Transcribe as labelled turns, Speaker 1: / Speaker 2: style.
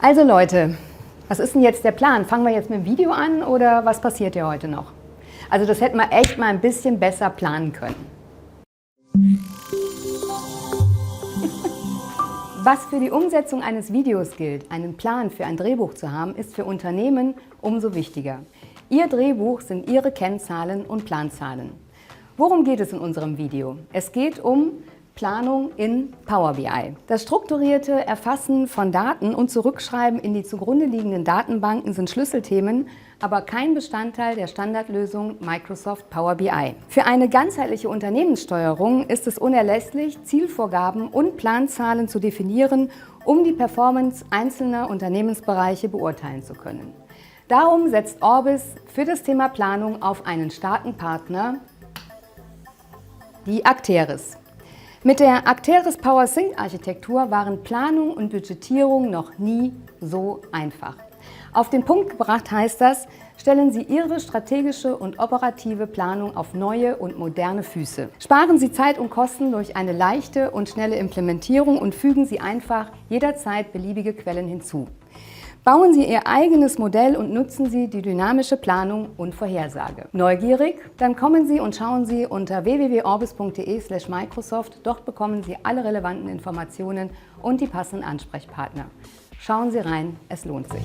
Speaker 1: Also Leute, was ist denn jetzt der Plan? Fangen wir jetzt mit dem Video an oder was passiert hier heute noch? Also das hätten wir echt mal ein bisschen besser planen können. Was für die Umsetzung eines Videos gilt, einen Plan für ein Drehbuch zu haben, ist für Unternehmen umso wichtiger. Ihr Drehbuch sind Ihre Kennzahlen und Planzahlen. Worum geht es in unserem Video? Es geht um Planung in Power BI. Das strukturierte Erfassen von Daten und Zurückschreiben in die zugrunde liegenden Datenbanken sind Schlüsselthemen, aber kein Bestandteil der Standardlösung Microsoft Power BI. Für eine ganzheitliche Unternehmenssteuerung ist es unerlässlich, Zielvorgaben und Planzahlen zu definieren, um die Performance einzelner Unternehmensbereiche beurteilen zu können. Darum setzt Orbis für das Thema Planung auf einen starken Partner, die Acteris. Mit der Acteris PowerSync Architektur waren Planung und Budgetierung noch nie so einfach. Auf den Punkt gebracht heißt das, stellen Sie Ihre strategische und operative Planung auf neue und moderne Füße. Sparen Sie Zeit und Kosten durch eine leichte und schnelle Implementierung und fügen Sie einfach jederzeit beliebige Quellen hinzu. Bauen Sie Ihr eigenes Modell und nutzen Sie die dynamische Planung und Vorhersage. Neugierig? Dann kommen Sie und schauen Sie unter www.orbis.de/Microsoft. Dort bekommen Sie alle relevanten Informationen und die passenden Ansprechpartner. Schauen Sie rein, es lohnt sich.